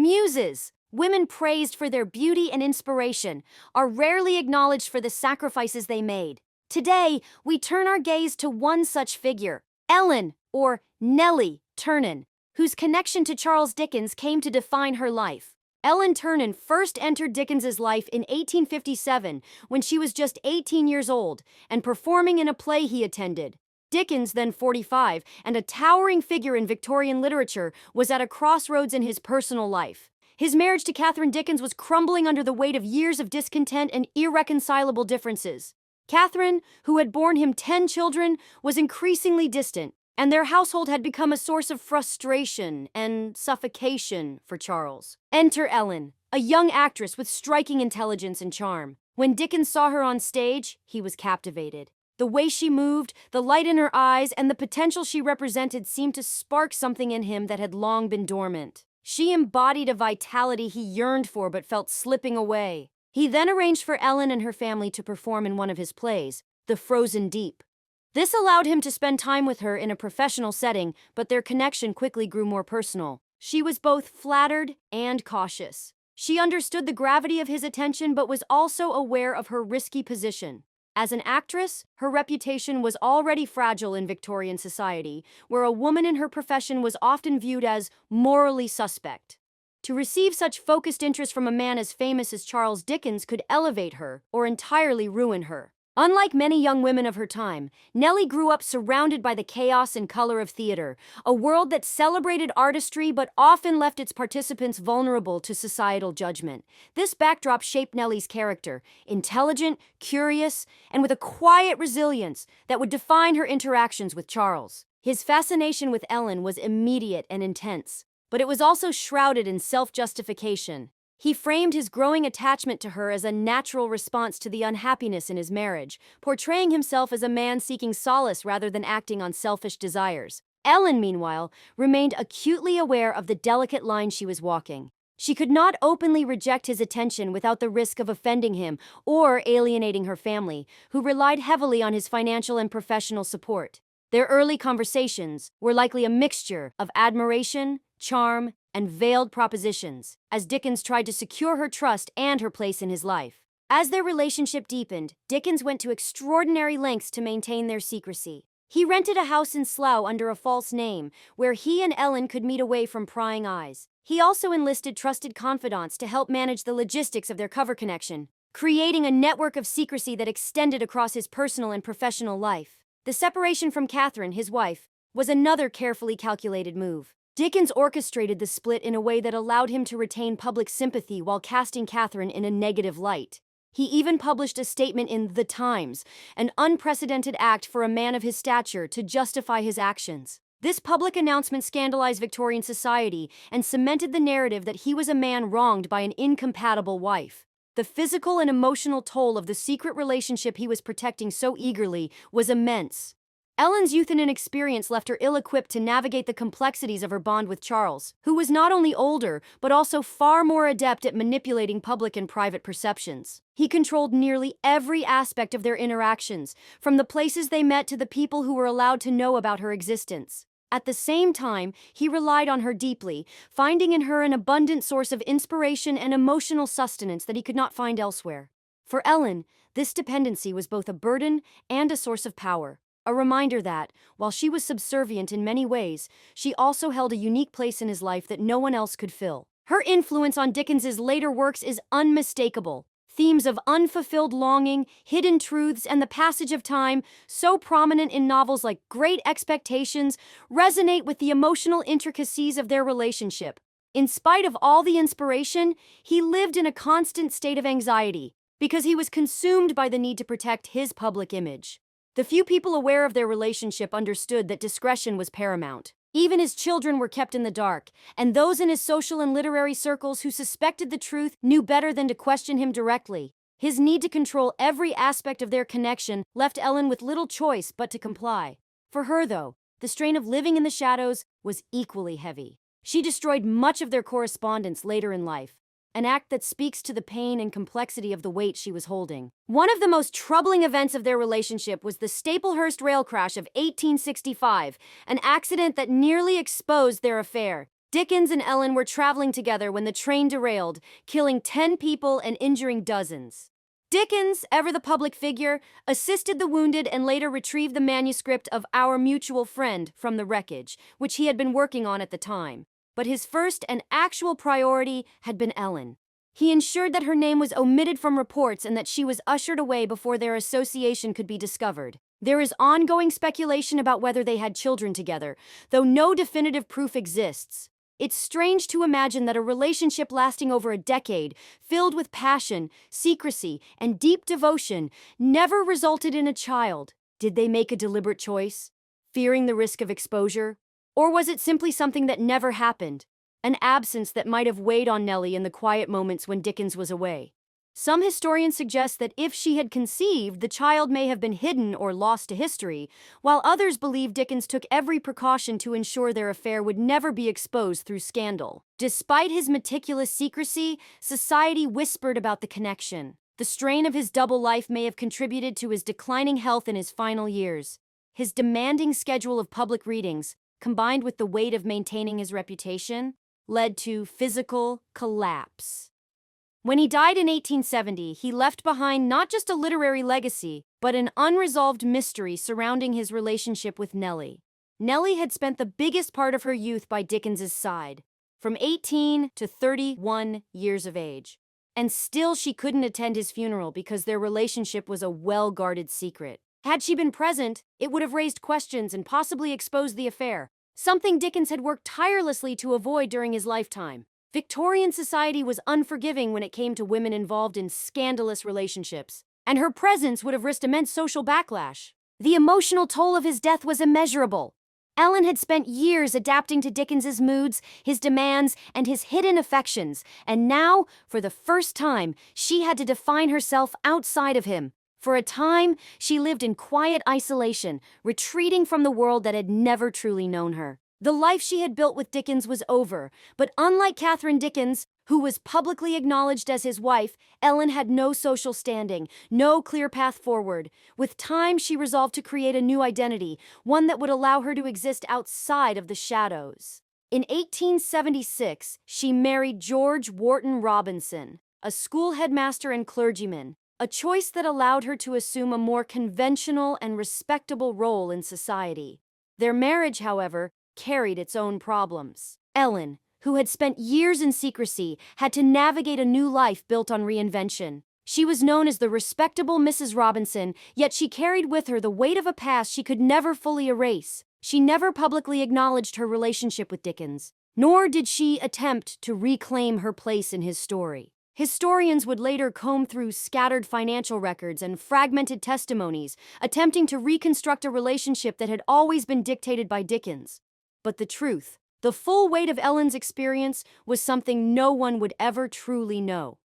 Muses, women praised for their beauty and inspiration, are rarely acknowledged for the sacrifices they made. Today, we turn our gaze to one such figure, Ellen, or Nellie, Ternan, whose connection to Charles Dickens came to define her life. Ellen Ternan first entered Dickens's life in 1857 when she was just 18 years old and performing in a play he attended. Dickens, then 45, and a towering figure in Victorian literature, was at a crossroads in his personal life. His marriage to Catherine Dickens was crumbling under the weight of years of discontent and irreconcilable differences. Catherine, who had borne him 10 children, was increasingly distant, and their household had become a source of frustration and suffocation for Charles. Enter Ellen, a young actress with striking intelligence and charm. When Dickens saw her on stage, he was captivated. The way she moved, the light in her eyes, and the potential she represented seemed to spark something in him that had long been dormant. She embodied a vitality he yearned for but felt slipping away. He then arranged for Ellen and her family to perform in one of his plays, The Frozen Deep. This allowed him to spend time with her in a professional setting, but their connection quickly grew more personal. She was both flattered and cautious. She understood the gravity of his attention but was also aware of her risky position. As an actress, her reputation was already fragile in Victorian society, where a woman in her profession was often viewed as morally suspect. To receive such focused interest from a man as famous as Charles Dickens could elevate her or entirely ruin her. Unlike many young women of her time, Nellie grew up surrounded by the chaos and color of theater, a world that celebrated artistry but often left its participants vulnerable to societal judgment. This backdrop shaped Nellie's character, intelligent, curious, and with a quiet resilience that would define her interactions with Charles. His fascination with Ellen was immediate and intense, but it was also shrouded in self-justification. He framed his growing attachment to her as a natural response to the unhappiness in his marriage, portraying himself as a man seeking solace rather than acting on selfish desires. Ellen, meanwhile, remained acutely aware of the delicate line she was walking. She could not openly reject his attention without the risk of offending him or alienating her family, who relied heavily on his financial and professional support. Their early conversations were likely a mixture of admiration, charm, and veiled propositions, as Dickens tried to secure her trust and her place in his life. As their relationship deepened, Dickens went to extraordinary lengths to maintain their secrecy. He rented a house in Slough under a false name, where he and Ellen could meet away from prying eyes. He also enlisted trusted confidants to help manage the logistics of their cover connection, creating a network of secrecy that extended across his personal and professional life. The separation from Catherine, his wife, was another carefully calculated move. Dickens orchestrated the split in a way that allowed him to retain public sympathy while casting Catherine in a negative light. He even published a statement in The Times, an unprecedented act for a man of his stature to justify his actions. This public announcement scandalized Victorian society and cemented the narrative that he was a man wronged by an incompatible wife. The physical and emotional toll of the secret relationship he was protecting so eagerly was immense. Ellen's youth and inexperience left her ill-equipped to navigate the complexities of her bond with Charles, who was not only older, but also far more adept at manipulating public and private perceptions. He controlled nearly every aspect of their interactions, from the places they met to the people who were allowed to know about her existence. At the same time, he relied on her deeply, finding in her an abundant source of inspiration and emotional sustenance that he could not find elsewhere. For Ellen, this dependency was both a burden and a source of power. A reminder that, while she was subservient in many ways, she also held a unique place in his life that no one else could fill. Her influence on Dickens's later works is unmistakable. Themes of unfulfilled longing, hidden truths, and the passage of time, so prominent in novels like Great Expectations, resonate with the emotional intricacies of their relationship. In spite of all the inspiration, he lived in a constant state of anxiety, because he was consumed by the need to protect his public image. The few people aware of their relationship understood that discretion was paramount. Even his children were kept in the dark, and those in his social and literary circles who suspected the truth knew better than to question him directly. His need to control every aspect of their connection left Ellen with little choice but to comply. For her, though, the strain of living in the shadows was equally heavy. She destroyed much of their correspondence later in life, an act that speaks to the pain and complexity of the weight she was holding. One of the most troubling events of their relationship was the Staplehurst rail crash of 1865, an accident that nearly exposed their affair. Dickens and Ellen were traveling together when the train derailed, killing 10 people and injuring dozens. Dickens, ever the public figure, assisted the wounded and later retrieved the manuscript of Our Mutual Friend from the wreckage, which he had been working on at the time. But his first and actual priority had been Ellen. He ensured that her name was omitted from reports and that she was ushered away before their association could be discovered. There is ongoing speculation about whether they had children together, though no definitive proof exists. It's strange to imagine that a relationship lasting over a decade, filled with passion, secrecy, and deep devotion, never resulted in a child. Did they make a deliberate choice, fearing the risk of exposure? Or was it simply something that never happened, an absence that might have weighed on Nellie in the quiet moments when Dickens was away? Some historians suggest that if she had conceived, the child may have been hidden or lost to history, while others believe Dickens took every precaution to ensure their affair would never be exposed through scandal. Despite his meticulous secrecy, society whispered about the connection. The strain of his double life may have contributed to his declining health in his final years. His demanding schedule of public readings, combined with the weight of maintaining his reputation, led to physical collapse. When he died in 1870, he left behind not just a literary legacy, but an unresolved mystery surrounding his relationship with Nellie. Nellie had spent the biggest part of her youth by Dickens's side, from 18 to 31 years of age. And still she couldn't attend his funeral because their relationship was a well-guarded secret. Had she been present, it would have raised questions and possibly exposed the affair, something Dickens had worked tirelessly to avoid during his lifetime. Victorian society was unforgiving when it came to women involved in scandalous relationships, and her presence would have risked immense social backlash. The emotional toll of his death was immeasurable. Ellen had spent years adapting to Dickens's moods, his demands, and his hidden affections, and now, for the first time, she had to define herself outside of him. For a time, she lived in quiet isolation, retreating from the world that had never truly known her. The life she had built with Dickens was over, but unlike Catherine Dickens, who was publicly acknowledged as his wife, Ellen had no social standing, no clear path forward. With time, she resolved to create a new identity, one that would allow her to exist outside of the shadows. In 1876, she married George Wharton Robinson, a school headmaster and clergyman, a choice that allowed her to assume a more conventional and respectable role in society. Their marriage, however, carried its own problems. Ellen, who had spent years in secrecy, had to navigate a new life built on reinvention. She was known as the respectable Mrs. Robinson, yet she carried with her the weight of a past she could never fully erase. She never publicly acknowledged her relationship with Dickens, nor did she attempt to reclaim her place in his story. Historians would later comb through scattered financial records and fragmented testimonies, attempting to reconstruct a relationship that had always been dictated by Dickens. But the truth, the full weight of Ellen's experience, was something no one would ever truly know.